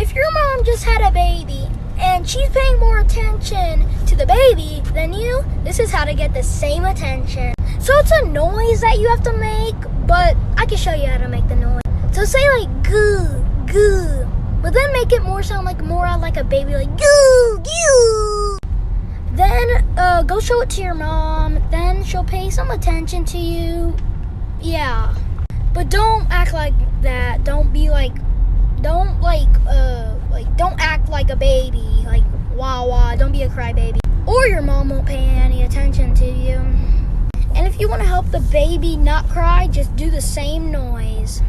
if your mom just had a baby and she's paying more attention to the baby than you, this is how to get the same attention. So it's a noise that you have to make, but I can show you how to make the noise. So say like goo, goo, but then make it sound like a baby, like goo, goo. Then go show it to your mom. Then she'll pay some attention to you. Yeah, but don't act like that. Don't act like a baby. Like wah wah. Don't be a crybaby. Or your mom won't pay any attention to you. And if you want to help the baby not cry, just do the same noise.